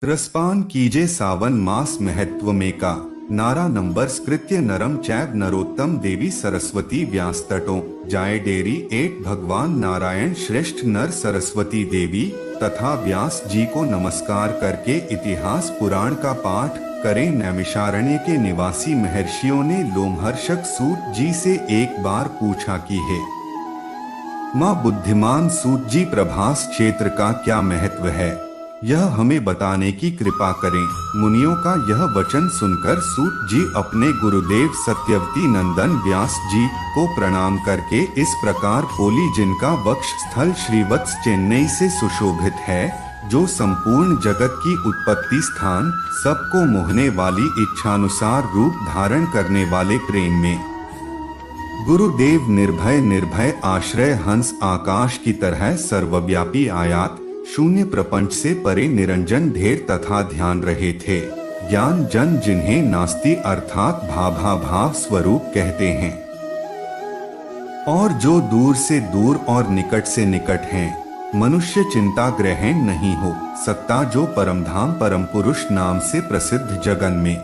रसपान कीजे सावन मास महत्व में का नारा नंबर स्कृत्य नरम चैव नरोत्तम देवी सरस्वती व्यास तटों जाय डेरी 8 भगवान नारायण श्रेष्ठ नर सरस्वती देवी तथा व्यास जी को नमस्कार करके इतिहास पुराण का पाठ करें। नैमिषारण्य के निवासी महर्षियों ने लोमहर्षक सूत जी से एक बार पूछा कि हे माँ बुद्धिमान सूत जी, प्रभास क्षेत्र का क्या महत्व है, यह हमें बताने की कृपा करें। मुनियों का यह वचन सुनकर सूत जी अपने गुरुदेव सत्यवती नंदन व्यास जी को प्रणाम करके इस प्रकार बोली, जिनका वक्ष स्थल श्रीवत्स चेन्नई से सुशोभित है, जो संपूर्ण जगत की उत्पत्ति स्थान, सबको मोहने वाली इच्छानुसार रूप धारण करने वाले प्रेम में गुरुदेव निर्भय निर्भय आश्रय हंस आकाश की तरह सर्वव्यापी आयात शून्य प्रपंच से परे निरंजन ढेर तथा ध्यान रहे थे। ज्ञान जन जिन्हें नास्ति अर्थात भाभा भाव स्वरूप कहते हैं, और जो दूर से दूर और निकट से निकट हैं, मनुष्य चिंता ग्रहण नहीं हो सकता, जो परमधाम परम पुरुष नाम से प्रसिद्ध जगन में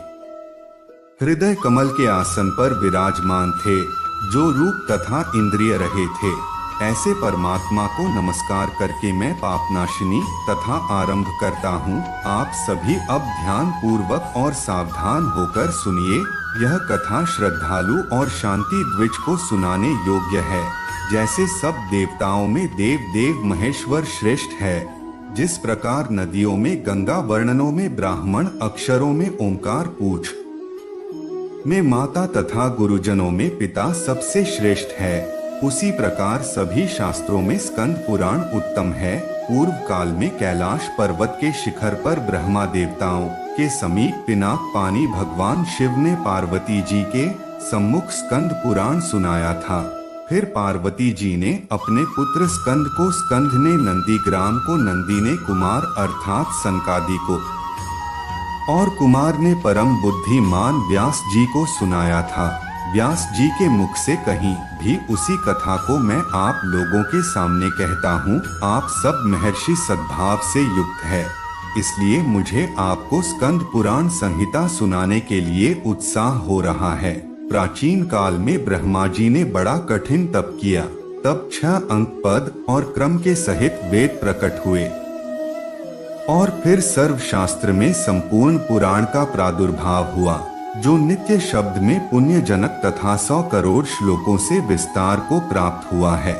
हृदय कमल के आसन पर विराजमान थे, जो रूप तथा इंद्रिय रहे थे। ऐसे परमात्मा को नमस्कार करके मैं पापनाशिनी तथा आरंभ करता हूँ। आप सभी अब ध्यान पूर्वक और सावधान होकर सुनिए। यह कथा श्रद्धालु और शांति द्विज को सुनाने योग्य है। जैसे सब देवताओं में देव देव महेश्वर श्रेष्ठ है, जिस प्रकार नदियों में गंगा, वर्णनों में ब्राह्मण, अक्षरों में ओंकार, पूछ में माता तथा गुरुजनों में पिता सबसे श्रेष्ठ है, उसी प्रकार सभी शास्त्रों में स्कंद पुराण उत्तम है। पूर्व काल में कैलाश पर्वत के शिखर पर ब्रह्मा देवताओं के समीप पिनाक पानी भगवान शिव ने पार्वती जी के सम्मुख स्कंद पुराण सुनाया था। फिर पार्वती जी ने अपने पुत्र स्कंद को, स्कंद ने नंदीग्राम को, नंदी ने कुमार अर्थात सनकादि को, और कुमार ने परम बुद्धिमान व्यास जी को सुनाया था। व्यास जी के मुख से कहीं भी उसी कथा को मैं आप लोगों के सामने कहता हूँ। आप सब महर्षि सद्भाव से युक्त है, इसलिए मुझे आपको स्कंद पुराण संहिता सुनाने के लिए उत्साह हो रहा है। प्राचीन काल में ब्रह्मा जी ने बड़ा कठिन तप किया, तब 6 अंक पद और क्रम के सहित वेद प्रकट हुए, और फिर सर्वशास्त्र में संपूर्ण पुराण का प्रादुर्भाव हुआ, जो नित्य शब्द में पुण्य जनक तथा 100 करोड़ श्लोकों से विस्तार को प्राप्त हुआ है।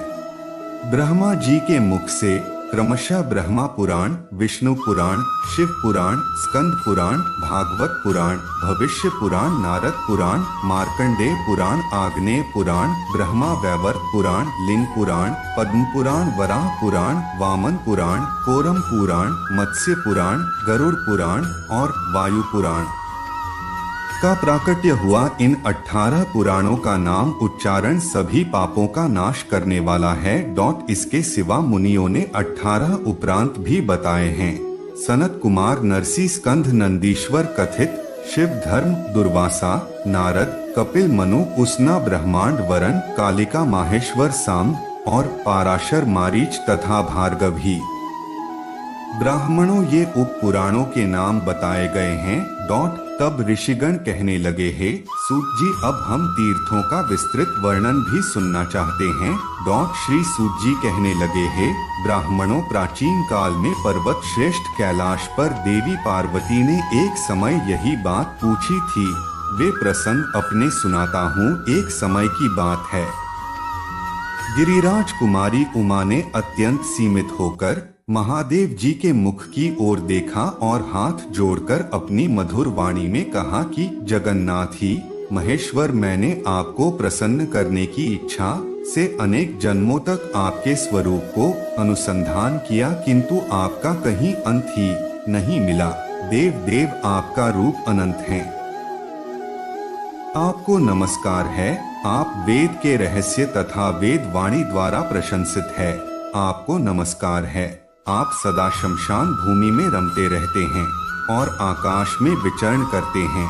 ब्रह्मा जी के मुख से क्रमशः ब्रह्मा पुराण, विष्णु पुराण, शिव पुराण, स्कंद पुराण, भागवत पुराण, भविष्य पुराण, नारद पुराण, मार्कंडेय पुराण, आग्नेय पुराण, ब्रह्मा वैवर्त पुराण, लिंग पुराण, पद्म पुराण, वराह पुराण, वामन पुराण, कोरम पुराण, मत्स्य पुराण, गरुड़ पुराण और वायु पुराण का प्राकट्य हुआ। इन 18 पुराणों का नाम उच्चारण सभी पापों का नाश करने वाला है। इसके सिवा मुनियों ने 18 उपरांत भी बताए हैं। सनत कुमार, नरसी, स्कंध, नंदीश्वर, कथित, शिव, धर्म, दुर्वासा, नारद, कपिल, मनु, उसना, ब्रह्मांड, वरण, कालिका, माहेश्वर, साम और पाराशर, मारीच तथा भार्गवी। ब्राह्मणों ये उप पुराणों के नाम बताए गए हैं। तब ऋषिगण कहने लगे, हे सूत जी, अब हम तीर्थों का विस्तृत वर्णन भी सुनना चाहते हैं। श्री सूत जी कहने लगे, हे ब्राह्मणों, प्राचीन काल में पर्वत श्रेष्ठ कैलाश पर देवी पार्वती ने एक समय यही बात पूछी थी। वे प्रसंग अपने सुनाता हूँ। एक समय की बात है, गिरिराज कुमारी उमा ने अत्यंत सीमित होकर महादेव जी के मुख की ओर देखा और हाथ जोड़कर अपनी मधुर वाणी में कहा कि जगन्नाथ ही महेश्वर, मैंने आपको प्रसन्न करने की इच्छा से अनेक जन्मों तक आपके स्वरूप को अनुसंधान किया, किंतु आपका कहीं अंत ही नहीं मिला। देव देव आपका रूप अनंत है। आपको नमस्कार है। आप वेद के रहस्य तथा वेद वाणी द्वारा प्रशंसित है। आपको नमस्कार है। आप सदा शमशान भूमि में रमते रहते हैं और आकाश में विचरण करते हैं।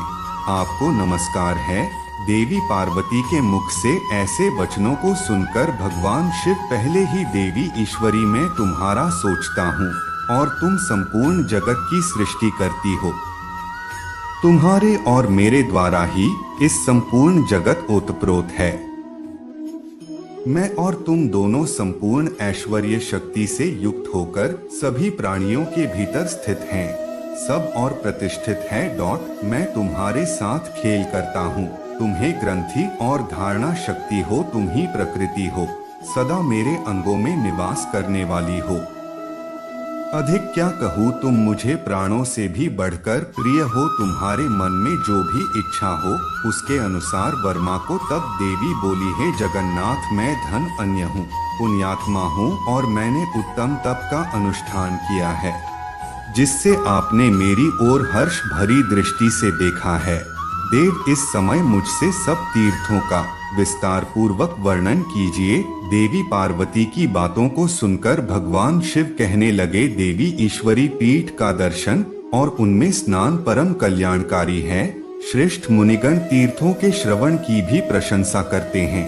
आपको नमस्कार है। देवी पार्वती के मुख से ऐसे वचनों को सुनकर भगवान शिव पहले ही देवी ईश्वरी मैं तुम्हारा सोचता हूँ, और तुम संपूर्ण जगत की सृष्टि करती हो। तुम्हारे और मेरे द्वारा ही इस संपूर्ण जगत ओतप्रोत है। मैं और तुम दोनों संपूर्ण ऐश्वर्य शक्ति से युक्त होकर सभी प्राणियों के भीतर स्थित हैं। सब और प्रतिष्ठित है। मैं तुम्हारे साथ खेल करता हूँ। तुम्हें ग्रंथि और धारणा शक्ति हो, तुम ही प्रकृति हो, सदा मेरे अंगों में निवास करने वाली हो। अधिक क्या कहूँ, तुम मुझे प्राणों से भी बढ़कर प्रिय हो। तुम्हारे मन में जो भी इच्छा हो उसके अनुसार वर मांगो। तब देवी बोली, हे जगन्नाथ, मैं धन अन्य हूँ, पुण्यात्मा हूँ और मैंने उत्तम तप का अनुष्ठान किया है, जिससे आपने मेरी ओर हर्ष भरी दृष्टि से देखा है। देव, इस समय मुझसे सब तीर्थों का विस्तार पूर्वक वर्णन कीजिए। देवी पार्वती की बातों को सुनकर भगवान शिव कहने लगे, देवी ईश्वरी पीठ का दर्शन और उनमें स्नान परम कल्याणकारी है। श्रेष्ठ मुनिगण तीर्थों के श्रवण की भी प्रशंसा करते हैं।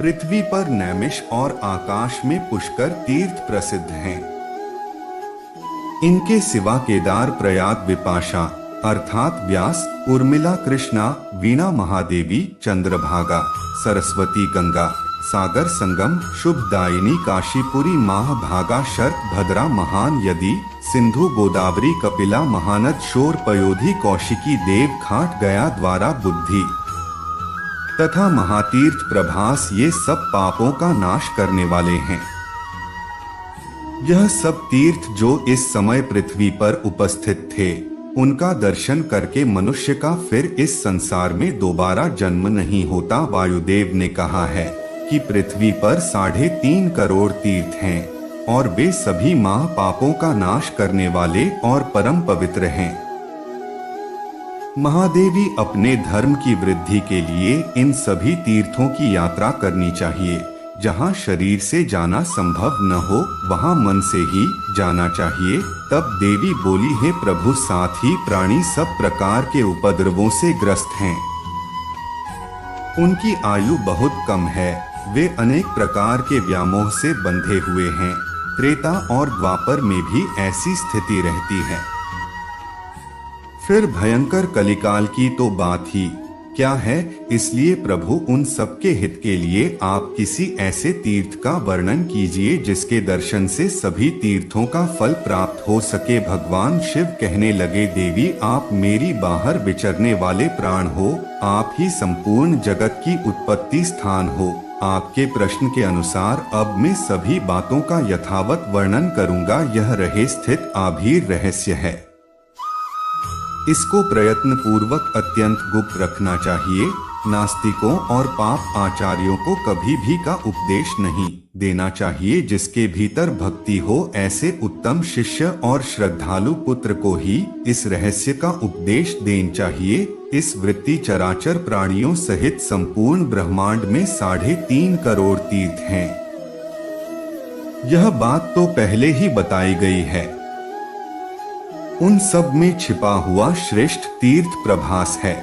पृथ्वी पर नैमिष और आकाश में पुष्कर तीर्थ प्रसिद्ध हैं। इनके सिवा केदार, प्रयाग, विपाशा अर्थात व्यास, उर्मिला, कृष्णा, वीणा महादेवी, चंद्रभागा, सरस्वती, गंगा, सागर संगम, शुभदायिनी, काशीपुरी, महाभागा, शर्क, भद्रा, महान यदि, सिंधु, गोदावरी, कपिला, महानद, शोर, पयोधी, कौशिकी, देव घाट, गया, द्वारा, बुद्धि तथा महातीर्थ प्रभास, ये सब पापों का नाश करने वाले हैं। यह सब तीर्थ जो इस समय पृथ्वी पर उपस्थित थे, उनका दर्शन करके मनुष्य का फिर इस संसार में दोबारा जन्म नहीं होता। वायुदेव ने कहा है कि पृथ्वी पर 3.5 करोड़ तीर्थ हैं और वे सभी महापापों का नाश करने वाले और परम पवित्र हैं। महादेवी, अपने धर्म की वृद्धि के लिए इन सभी तीर्थों की यात्रा करनी चाहिए। जहाँ शरीर से जाना संभव न हो वहाँ मन से ही जाना चाहिए। तब देवी बोली, हे प्रभु, साथ ही प्राणी सब प्रकार के उपद्रवों से ग्रस्त हैं। उनकी आयु बहुत कम है, वे अनेक प्रकार के व्यामोह से बंधे हुए हैं। त्रेता और द्वापर में भी ऐसी स्थिति रहती है। फिर भयंकर कलिकाल की तो बात ही क्या है। इसलिए प्रभु, उन सबके हित के लिए आप किसी ऐसे तीर्थ का वर्णन कीजिए जिसके दर्शन से सभी तीर्थों का फल प्राप्त हो सके। भगवान शिव कहने लगे, देवी, आप मेरी बाहर विचरने वाले प्राण हो, आप ही संपूर्ण जगत की उत्पत्ति स्थान हो। आपके प्रश्न के अनुसार अब मैं सभी बातों का यथावत वर्णन करूंगा। यह रहे स्थित आभीर रहस्य है। इसको प्रयत्न पूर्वक अत्यंत गुप्त रखना चाहिए। नास्तिकों और पाप आचार्यों को कभी भी का उपदेश नहीं देना चाहिए। जिसके भीतर भक्ति हो ऐसे उत्तम शिष्य और श्रद्धालु पुत्र को ही इस रहस्य का उपदेश देना चाहिए। इस वृत्ति चराचर प्राणियों सहित संपूर्ण ब्रह्मांड में 3.5 करोड़ तीर्थ हैं। यह बात तो पहले ही बताई गई है। उन सब में छिपा हुआ श्रेष्ठ तीर्थ प्रभास है।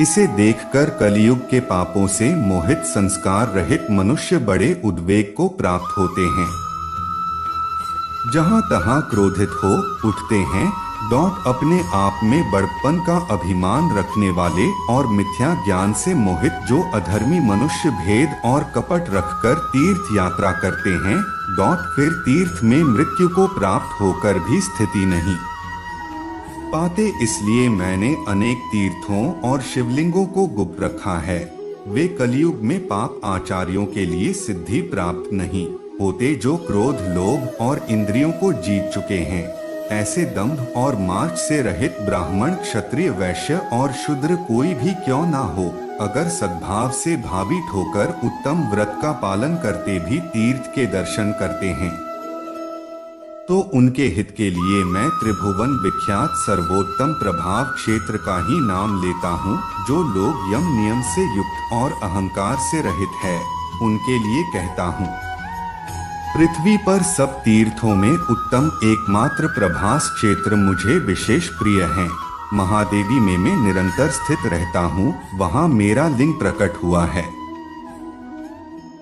इसे देखकर कलियुग के पापों से मोहित संस्कार रहित मनुष्य बड़े उद्वेग को प्राप्त होते हैं। जहाँ तहाँ क्रोधित हो उठते हैं। अपने आप में बड़पन का अभिमान रखने वाले और मिथ्या ज्ञान से मोहित जो अधर्मी मनुष्य भेद और कपट रखकर तीर्थ यात्रा करते हैं। फिर तीर्थ में मृत्यु को प्राप्त होकर भी स्थिति नहीं पाते। इसलिए मैंने अनेक तीर्थों और शिवलिंगों को गुप्त रखा है। वे कलयुग में पाप आचार्यों के लिए सिद्धि प्राप्त नहीं होते, जो क्रोध, लोभ और इंद्रियों को जीत चुके हैं। ऐसे दंभ और मार्च से रहित ब्राह्मण, क्षत्रिय, वैश्य और शूद्र कोई भी क्यों ना हो, अगर सद्भाव से भावित होकर उत्तम व्रत का पालन करते भी तीर्थ के दर्शन करते हैं, तो उनके हित के लिए मैं त्रिभुवन विख्यात सर्वोत्तम प्रभाव क्षेत्र का ही नाम लेता हूँ। जो लोग यम नियम से युक्त और अहंकार से रहित है, उनके लिए कहता हूँ। पृथ्वी पर सब तीर्थों में उत्तम एकमात्र प्रभास क्षेत्र मुझे विशेष प्रिय है। महादेवी में मैं निरंतर स्थित रहता हूँ, वहाँ मेरा लिंग प्रकट हुआ है,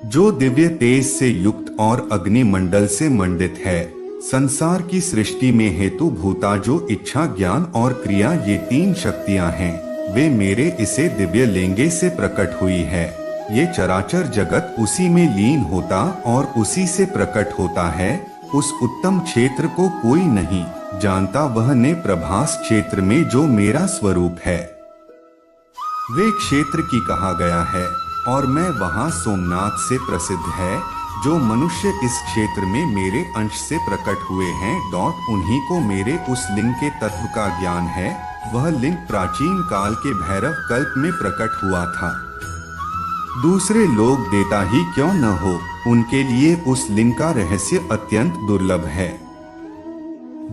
जो दिव्य तेज से युक्त और अग्नि मंडल से मंडित है। संसार की सृष्टि में हेतु भूता जो इच्छा, ज्ञान और क्रिया, ये 3 शक्तियां हैं, वे मेरे इसे दिव्य लेंगे से प्रकट हुई है। ये चराचर जगत उसी में लीन होता और उसी से प्रकट होता है। उस उत्तम क्षेत्र को कोई नहीं जानता, वह ने प्रभास क्षेत्र में जो मेरा स्वरूप है वे क्षेत्र की कहा गया है, और मैं वहाँ सोमनाथ से प्रसिद्ध है। जो मनुष्य इस क्षेत्र में मेरे अंश से प्रकट हुए हैं, उन्हीं को मेरे उस लिंग के तत्व का ज्ञान है। वह लिंग प्राचीन काल के भैरव कल्प में प्रकट हुआ था। दूसरे लोग देता ही क्यों न हो, उनके लिए उस लिंग का रहस्य अत्यंत दुर्लभ है।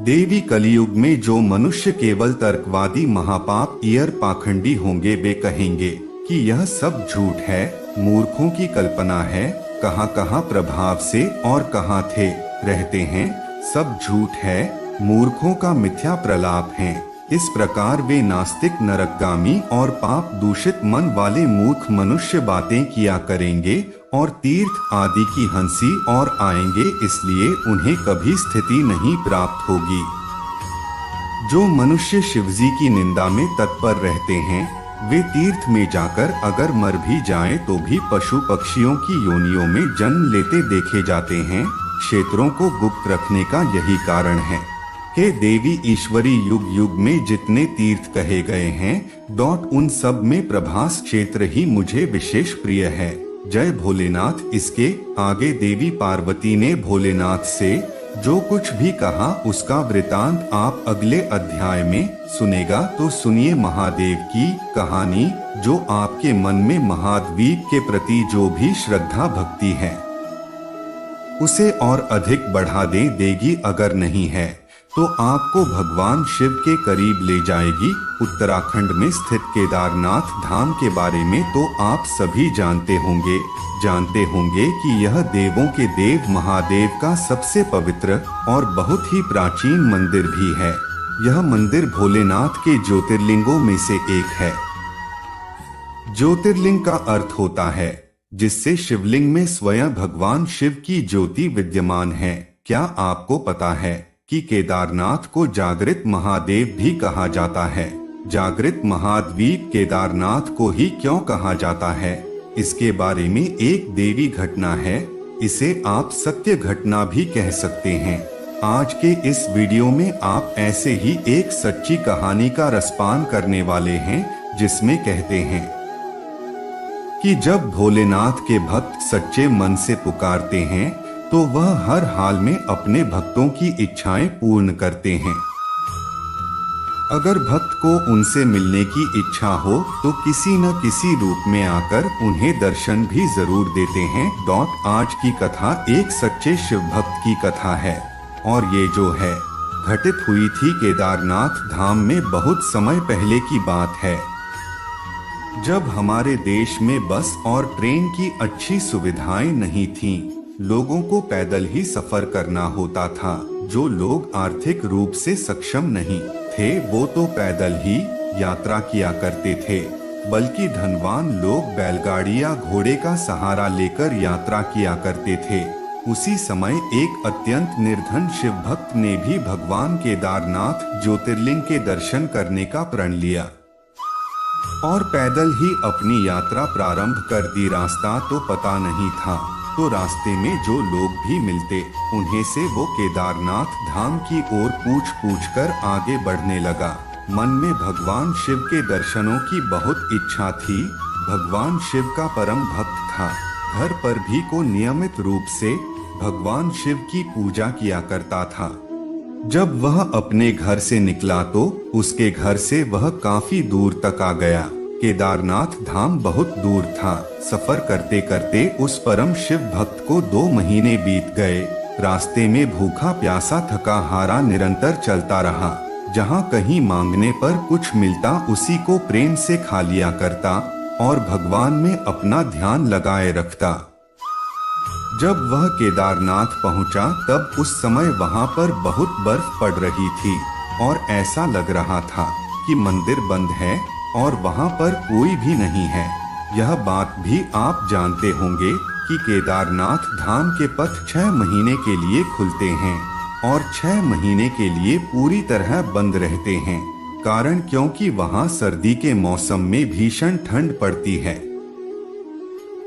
देवी कलियुग में जो मनुष्य केवल तर्कवादी, महापाप ईयर पाखंडी होंगे, वे कहेंगे कि यह सब झूठ है, मूर्खों की कल्पना है, कहाँ कहाँ प्रभाव से और कहाँ थे रहते हैं, सब झूठ है, मूर्खों का मिथ्या प्रलाप है। इस प्रकार वे नास्तिक, नरकगामी और पाप दूषित मन वाले मूर्ख मनुष्य बातें किया करेंगे और तीर्थ आदि की हंसी और आएंगे, इसलिए उन्हें कभी स्थिति नहीं प्राप्त होगी। जो मनुष्य शिवजी की निंदा में तत्पर रहते हैं, वे तीर्थ में जाकर अगर मर भी जाएं तो भी पशु पक्षियों की योनियों में जन्म लेते देखे जाते हैं। क्षेत्रों को गुप्त रखने का यही कारण है। हे देवी ईश्वरी, युग युग में जितने तीर्थ कहे गए हैं, उन सब में प्रभास क्षेत्र ही मुझे विशेष प्रिय है। जय भोलेनाथ। इसके आगे देवी पार्वती ने भोलेनाथ से जो कुछ भी कहा उसका वृतांत आप अगले अध्याय में सुनेगा। तो सुनिए महादेव की कहानी, जो आपके मन में महाद्वीप के प्रति जो भी श्रद्धा भक्ति है उसे और अधिक बढ़ा देगी। अगर नहीं है तो आपको भगवान शिव के करीब ले जाएगी। उत्तराखंड में स्थित केदारनाथ धाम के बारे में तो आप सभी जानते होंगे कि यह देवों के देव महादेव का सबसे पवित्र और बहुत ही प्राचीन मंदिर भी है। यह मंदिर भोलेनाथ के ज्योतिर्लिंगों में से एक है। ज्योतिर्लिंग का अर्थ होता है जिससे शिवलिंग में स्वयं भगवान शिव की ज्योति विद्यमान है। क्या आपको पता है कि केदारनाथ को जागृत महादेव भी कहा जाता है? जागृत महाद्वीप केदारनाथ को ही क्यों कहा जाता है, इसके बारे में एक देवी घटना है। इसे आप सत्य घटना भी कह सकते हैं। आज के इस वीडियो में आप ऐसे ही एक सच्ची कहानी का रसपान करने वाले हैं, जिसमें कहते हैं कि जब भोलेनाथ के भक्त सच्चे मन से पुकारते हैं तो वह हर हाल में अपने भक्तों की इच्छाएं पूर्ण करते हैं। अगर भक्त को उनसे मिलने की इच्छा हो तो किसी न किसी रूप में आकर उन्हें दर्शन भी जरूर देते हैं। आज की कथा एक सच्चे शिव भक्त की कथा है और ये जो है घटित हुई थी केदारनाथ धाम में बहुत समय पहले की बात है, जब हमारे देश में बस और ट्रेन की अच्छी सुविधाएं नहीं थीं। लोगों को पैदल ही सफर करना होता था। जो लोग आर्थिक रूप से सक्षम नहीं थे वो तो पैदल ही यात्रा किया करते थे, बल्कि धनवान लोग बैलगाड़ी या घोड़े का सहारा लेकर यात्रा किया करते थे। उसी समय एक अत्यंत निर्धन शिव भक्त ने भी भगवान केदारनाथ ज्योतिर्लिंग के दर्शन करने का प्रण लिया और पैदल ही अपनी यात्रा प्रारंभ कर दी। रास्ता तो पता नहीं था, तो रास्ते में जो लोग भी मिलते उन्हें से वो केदारनाथ धाम की ओर पूछ कर आगे बढ़ने लगा। मन में भगवान शिव के दर्शनों की बहुत इच्छा थी। भगवान शिव का परम भक्त था। घर पर भी को नियमित रूप से भगवान शिव की पूजा किया करता था। जब वह अपने घर से निकला तो उसके घर से वह काफी दूर तक आ गया। केदारनाथ धाम बहुत दूर था। सफर करते करते उस परम शिव भक्त को 2 महीने बीत गए। रास्ते में भूखा प्यासा थका हारा निरंतर चलता रहा। जहाँ कहीं मांगने पर कुछ मिलता उसी को प्रेम से खा लिया करता और भगवान में अपना ध्यान लगाए रखता। जब वह केदारनाथ पहुंचा तब उस समय वहां पर बहुत बर्फ पड़ रही थी और ऐसा लग रहा था कि मंदिर बंद है और वहां पर कोई भी नहीं है। यह बात भी आप जानते होंगे कि केदारनाथ धाम के पथ 6 महीने के लिए खुलते हैं। और 6 महीने के लिए पूरी तरह बंद रहते हैं। कारण क्योंकि वहां सर्दी के मौसम में भीषण ठंड पड़ती है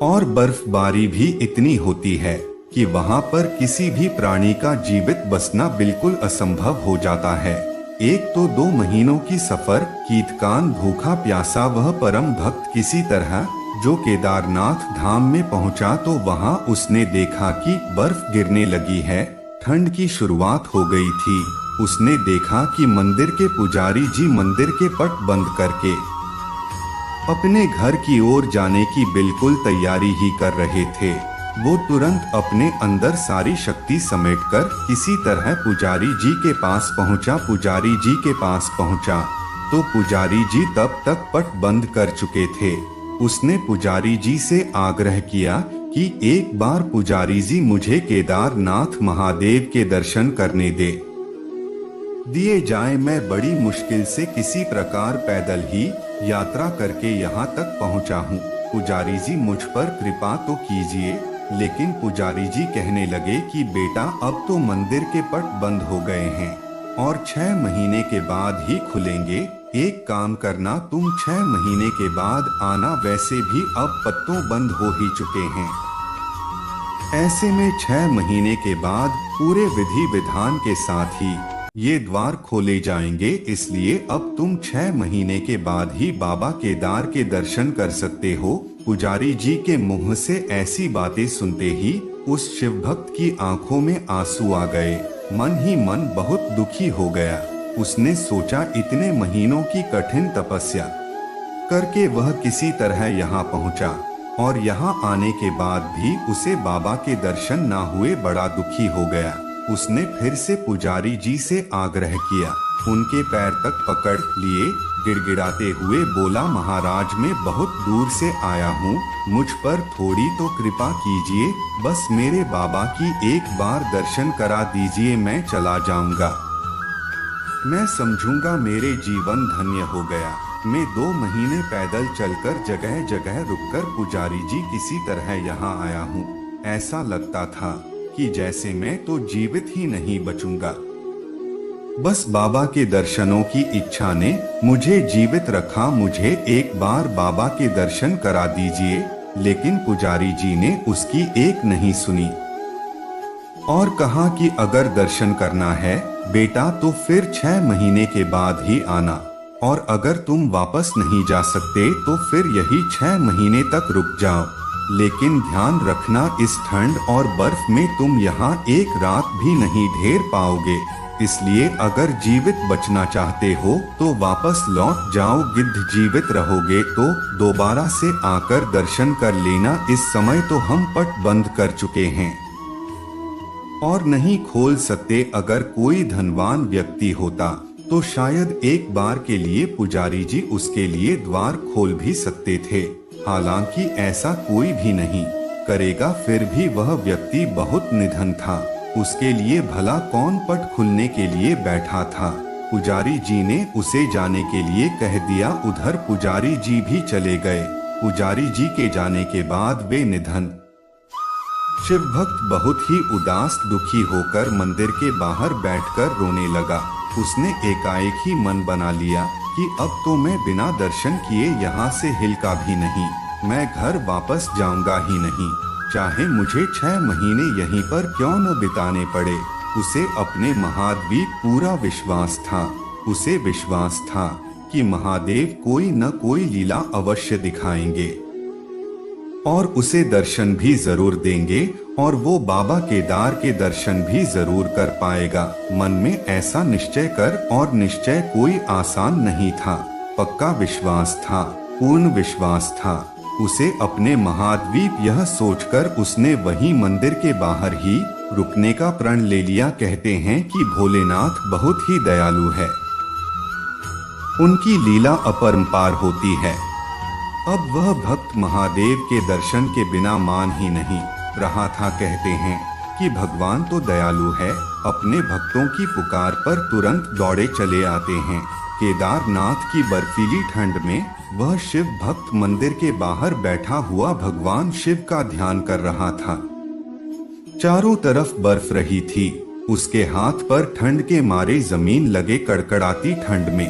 और बर्फबारी भी इतनी होती है कि वहां पर किसी भी प्राणी का जीवित बसना बिल्कुल असंभव हो जाता है। एक तो 2 महीनों की सफर, कीटकान, भूखा प्यासा वह परम भक्त किसी तरह जो केदारनाथ धाम में पहुंचा तो वहां उसने देखा कि बर्फ गिरने लगी है। ठंड की शुरुआत हो गई थी। उसने देखा कि मंदिर के पुजारी जी मंदिर के पट बंद करके अपने घर की ओर जाने की बिल्कुल तैयारी ही कर रहे थे। वो तुरंत अपने अंदर सारी शक्ति समेटकर किसी तरह पुजारी जी के पास पहुंचा। पुजारी जी के पास पहुंचा तो पुजारी जी तब तक पट बंद कर चुके थे। उसने पुजारी जी से आग्रह किया कि एक बार पुजारी जी मुझे केदारनाथ महादेव के दर्शन करने दिए जाए। मैं बड़ी मुश्किल से किसी प्रकार पैदल ही यात्रा करके यहाँ तक पहुँचा हूँ। पुजारी जी मुझ पर कृपा तो कीजिए। लेकिन पुजारी जी कहने लगे कि बेटा अब तो मंदिर के पट बंद हो गए हैं और 6 महीने के बाद ही खुलेंगे। एक काम करना, तुम 6 महीने के बाद आना। वैसे भी अब पत्तों बंद हो ही चुके हैं। ऐसे में 6 महीने के बाद पूरे विधि विधान के साथ ही ये द्वार खोले जाएंगे। इसलिए अब तुम 6 महीने के बाद ही बाबा केदार के दर्शन कर सकते हो। पुजारी जी के मुंह से ऐसी बातें सुनते ही उस शिव भक्त की आंखों में आंसू आ गए। मन ही मन बहुत दुखी हो गया। उसने सोचा इतने महीनों की कठिन तपस्या करके वह किसी तरह यहाँ पहुँचा और यहाँ आने के बाद भी उसे बाबा के दर्शन ना हुए। बड़ा दुखी हो गया। उसने फिर से पुजारी जी से आग्रह किया। उनके पैर तक पकड़ लिए, गिड़गिड़ाते हुए बोला, महाराज मैं बहुत दूर से आया हूँ, मुझ पर थोड़ी तो कृपा कीजिए। बस मेरे बाबा की एक बार दर्शन करा दीजिए, मैं चला जाऊंगा। मैं समझूंगा मेरे जीवन धन्य हो गया। मैं 2 महीने पैदल चलकर जगह जगह रुककर पुजारी जी किसी तरह यहाँ आया हूँ। ऐसा लगता था कि जैसे मैं तो जीवित ही नहीं बचूंगा। बस बाबा के दर्शनों की इच्छा ने मुझे जीवित रखा। मुझे एक बार बाबा के दर्शन करा दीजिए। लेकिन पुजारी जी ने उसकी एक नहीं सुनी और कहा कि अगर दर्शन करना है बेटा तो फिर 6 महीने के बाद ही आना, और अगर तुम वापस नहीं जा सकते तो फिर यही 6 महीने तक रुक जाओ। लेकिन ध्यान रखना, इस ठंड और बर्फ में तुम यहाँ एक रात भी नहीं ठहर पाओगे। इसलिए अगर जीवित बचना चाहते हो तो वापस लौट जाओ। गिद्ध जीवित रहोगे तो दोबारा से आकर दर्शन कर लेना। इस समय तो हम पट बंद कर चुके हैं और नहीं खोल सकते। अगर कोई धनवान व्यक्ति होता तो शायद एक बार के लिए पुजारी जी उसके लिए द्वार खोल भी सकते थे। हालांकि ऐसा कोई भी नहीं करेगा। फिर भी वह व्यक्ति बहुत निधन था। उसके लिए भला कौन पट खुलने के लिए बैठा था। पुजारी जी ने उसे जाने के लिए कह दिया। उधर पुजारी जी भी चले गए। पुजारी जी के जाने के बाद वे निधन। शिव भक्त बहुत ही उदास दुखी होकर मंदिर के बाहर बैठकर रोने लगा। उसने एकाएक ही मन बना लिया कि अब तो मैं बिना दर्शन किए यहाँ से हिलका भी नहीं। मैं घर वापस जाऊंगा ही नहीं, चाहे मुझे 6 महीने यहीं पर क्यों न बिताने पड़े। उसे अपने महादेव पूरा विश्वास था। उसे विश्वास था कि महादेव कोई न कोई लीला अवश्य दिखाएंगे और उसे दर्शन भी जरूर देंगे और वो बाबा केदार के दर्शन भी जरूर कर पाएगा। मन में ऐसा निश्चय कर, और निश्चय कोई आसान नहीं था। पक्का विश्वास था, पूर्ण विश्वास था। उसे अपने महाद्वीप यह सोचकर उसने वहीं मंदिर के बाहर ही रुकने का प्रण ले लिया। कहते हैं कि भोलेनाथ बहुत ही दयालु है, उनकी लीला अपरंपार होती है। अब वह भक्त महादेव के दर्शन के बिना मान ही नहीं रहा था। कहते हैं कि भगवान तो दयालु है, अपने भक्तों की पुकार पर तुरंत दौड़े चले आते हैं। केदारनाथ की बर्फीली ठंड में वह शिव भक्त मंदिर के बाहर बैठा हुआ भगवान शिव का ध्यान कर रहा था। चारों तरफ बर्फ रही थी उसके हाथ पर ठंड के मारे जमीन लगे कड़कड़ाती ठंड में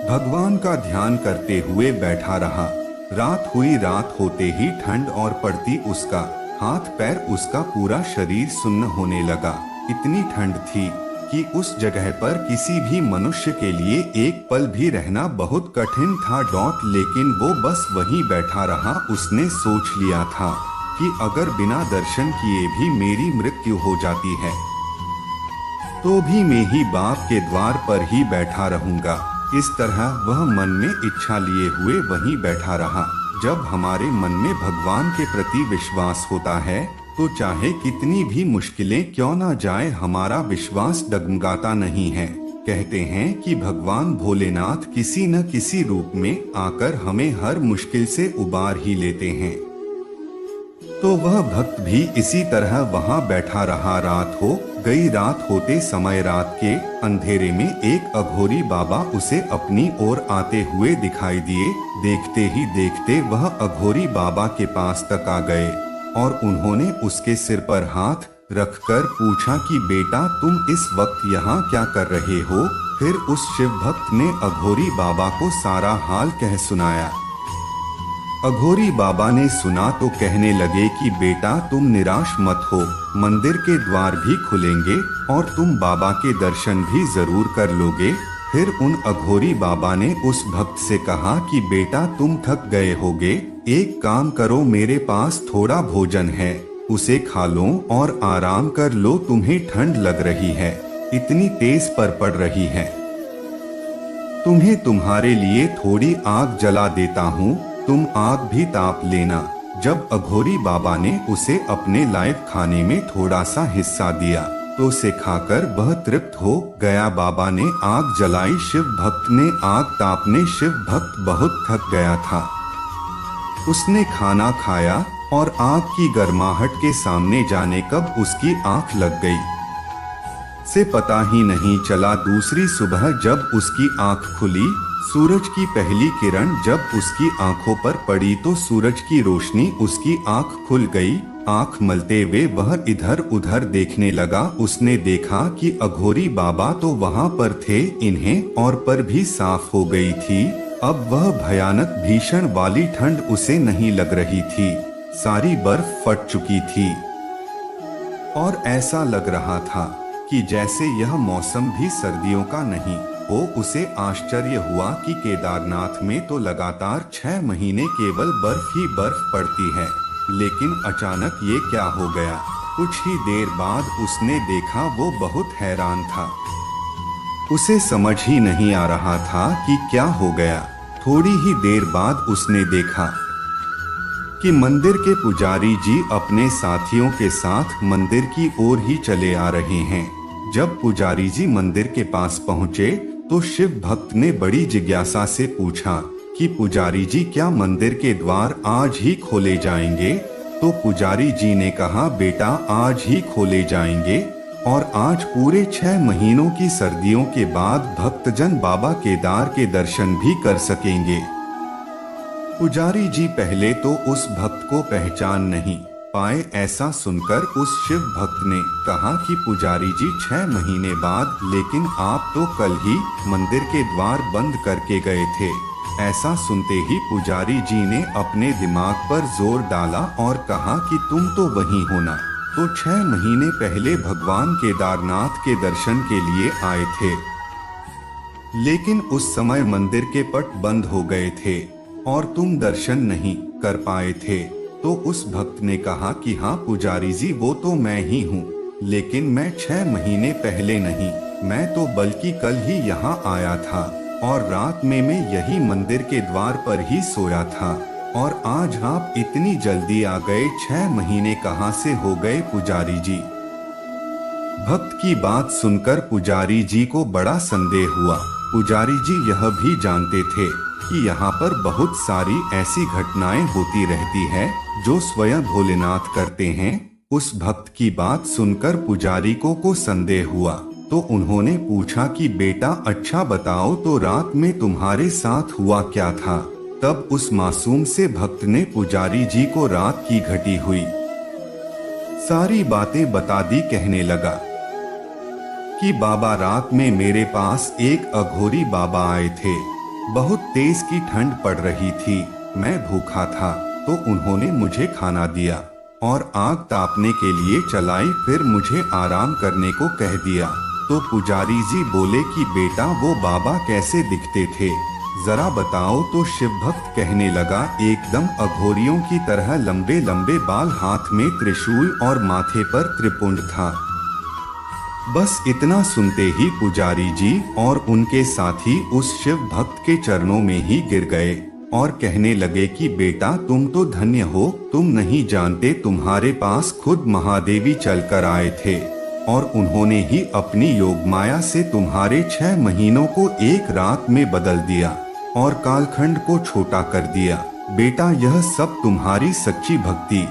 भगवान का ध्यान करते हुए बैठा रहा। रात हुई, रात होते ही ठंड और पड़ती उसका हाथ पैर, उसका पूरा शरीर सुन्न होने लगा। इतनी ठंड थी कि उस जगह पर किसी भी मनुष्य के लिए एक पल भी रहना बहुत कठिन था। लेकिन वो बस वहीं बैठा रहा। उसने सोच लिया था कि अगर बिना दर्शन किए भी मेरी मृत्यु हो जाती है तो भी मैं ही बाप के द्वार पर ही बैठा रहूंगा। इस तरह वह मन में इच्छा लिए हुए वहीं बैठा रहा। जब हमारे मन में भगवान के प्रति विश्वास होता है तो चाहे कितनी भी मुश्किलें क्यों ना जाए, हमारा विश्वास डगमगाता नहीं है। कहते हैं कि भगवान भोलेनाथ किसी न किसी रूप में आकर हमें हर मुश्किल से उबार ही लेते हैं। तो वह भक्त भी इसी तरह वहां बैठा रहा। रात हो गई। रात होते समय रात के अंधेरे में एक अघोरी बाबा उसे अपनी ओर आते हुए दिखाई दिए। देखते ही देखते वह अघोरी बाबा के पास तक आ गए और उन्होंने उसके सिर पर हाथ रखकर पूछा कि बेटा, तुम इस वक्त यहाँ क्या कर रहे हो? फिर उस शिव भक्त ने अघोरी बाबा को सारा हाल कह सुनाया। अघोरी बाबा ने सुना तो कहने लगे कि बेटा, तुम निराश मत हो, मंदिर के द्वार भी खुलेंगे और तुम बाबा के दर्शन भी जरूर कर लोगे। फिर उन अघोरी बाबा ने उस भक्त से कहा कि बेटा, तुम थक गए होगे, एक काम करो, मेरे पास थोड़ा भोजन है, उसे खा लो और आराम कर लो। तुम्हें ठंड लग रही है, इतनी तेज पर पड़ रही है। तुम्हें तुम्हारे लिए थोड़ी आग जला देता हूँ, तुम आग भी ताप लेना। जब अघोरी बाबा ने उसे अपने लायक खाने में थोड़ा सा हिस्सा दिया तो उसे खाकर वह तृप्त हो गया। बाबा ने आग जलाई, शिव भक्त ने आग तापने। शिव भक्त बहुत थक गया था। उसने खाना खाया और आग की गर्माहट के सामने जाने कब उसकी आंख लग गई से पता ही नहीं चला। दूसरी सुबह जब उसकी आंख खुली, सूरज की पहली किरण जब उसकी आंखों पर पड़ी तो सूरज की रोशनी उसकी आंख खुल गई। आंख मलते हुए वह इधर उधर देखने लगा। उसने देखा कि अघोरी बाबा तो वहां पर थे, इन्हें और पर भी साफ हो गई थी। अब वह भयानक भीषण वाली ठंड उसे नहीं लग रही थी, सारी बर्फ फट चुकी थी और ऐसा लग रहा था कि जैसे यह मौसम भी सर्दियों का नहीं हो। उसे आश्चर्य हुआ कि केदारनाथ में तो लगातार 6 महीने केवल बर्फ ही बर्फ पड़ती है, लेकिन अचानक ये क्या हो गया। कुछ ही देर बाद उसने देखा, वो बहुत हैरान था। उसे समझ ही नहीं आ रहा था कि क्या हो गया। थोड़ी ही देर बाद उसने देखा कि मंदिर के पुजारी जी अपने साथियों के साथ मंदिर की ओर ही चले आ रहे हैं। जब पुजारी जी मंदिर के पास पहुंचे तो शिव भक्त ने बड़ी जिज्ञासा से पूछा कि पुजारी जी, क्या मंदिर के द्वार आज ही खोले जाएंगे? तो पुजारी जी ने कहा, बेटा, आज ही खोले जाएंगे और आज पूरे 6 महीनों की सर्दियों के बाद भक्तजन बाबा केदार के दर्शन भी कर सकेंगे। पुजारी जी पहले तो उस भक्त को पहचान नहीं पाए। ऐसा सुनकर उस शिव भक्त ने कहा कि पुजारी जी, 6 महीने बाद, लेकिन आप तो कल ही मंदिर के द्वार बंद करके गए थे। ऐसा सुनते ही पुजारी जी ने अपने दिमाग पर जोर डाला और कहा कि तुम तो वही हो ना, तो 6 महीने पहले भगवान केदारनाथ के दर्शन के लिए आए थे, लेकिन उस समय मंदिर के पट बंद हो गए थे और तुम दर्शन नहीं कर पाए थे। तो उस भक्त ने कहा कि हाँ पुजारी जी, वो तो मैं ही हूँ, लेकिन मैं 6 महीने पहले नहीं, मैं तो बल्कि कल ही यहाँ आया था और रात में मैं यही मंदिर के द्वार पर ही सोया था और आज आप इतनी जल्दी आ गए। 6 महीने कहाँ से हो गए पुजारी जी? भक्त की बात सुनकर पुजारी जी को बड़ा संदेह हुआ। पुजारी जी यह भी जानते थे कि यहाँ पर बहुत सारी ऐसी घटनाएं होती रहती है जो स्वयं भोलेनाथ करते हैं। उस भक्त की बात सुनकर पुजारी को संदेह हुआ तो उन्होंने पूछा कि बेटा, अच्छा बताओ, तो रात में तुम्हारे साथ हुआ क्या था? तब उस मासूम से भक्त ने पुजारी जी को रात की घटी हुई सारी बातें बता दी। कहने लगा कि बाबा रात में मेरे पास एक अघोरी बाबा आए थे। बहुत तेज की ठंड पड़ रही थी, मैं भूखा था, तो उन्होंने मुझे खाना दिया और आग तापने के लिए चलाई, फिर मुझे आराम करने को कह दिया। तो पुजारी जी बोले कि बेटा वो बाबा कैसे दिखते थे, जरा बताओ। तो शिव भक्त कहने लगा, एकदम अघोरियों की तरह लंबे लंबे बाल, हाथ में त्रिशूल और माथे पर त्रिपुंड था। बस इतना सुनते ही पुजारी जी और उनके साथी उस शिव भक्त के चरणों में ही गिर गए और कहने लगे कि बेटा तुम तो धन्य हो, तुम नहीं जानते तुम्हारे पास खुद महादेवी चलकर आए थे और उन्होंने ही अपनी योग माया से तुम्हारे 6 महीनों को एक रात में बदल दिया और कालखंड को छोटा कर दिया। बेटा यह सब तुम्हारी सच्ची भक्ति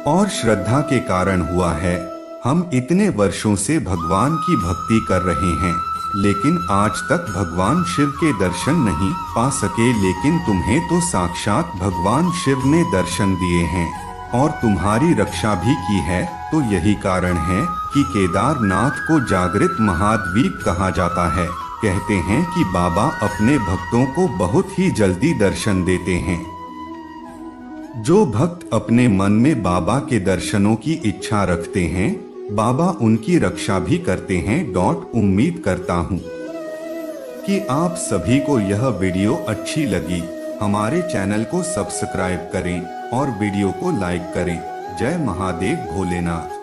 और श्रद्धा के कारण हुआ है। हम इतने वर्षों से भगवान की भक्ति कर रहे हैं, लेकिन आज तक भगवान शिव के दर्शन नहीं पा सके, लेकिन तुम्हें तो साक्षात भगवान शिव ने दर्शन दिए हैं और तुम्हारी रक्षा भी की है। तो यही कारण है कि केदारनाथ को जागृत महाद्वीप कहा जाता है। कहते हैं कि बाबा अपने भक्तों को बहुत ही जल्दी दर्शन देते हैं। जो भक्त अपने मन में बाबा के दर्शनों की इच्छा रखते हैं, बाबा उनकी रक्षा भी करते हैं। उम्मीद करता हूँ कि आप सभी को यह वीडियो अच्छी लगी। हमारे चैनल को सब्सक्राइब करें और वीडियो को लाइक करें। जय महादेव भोलेनाथ।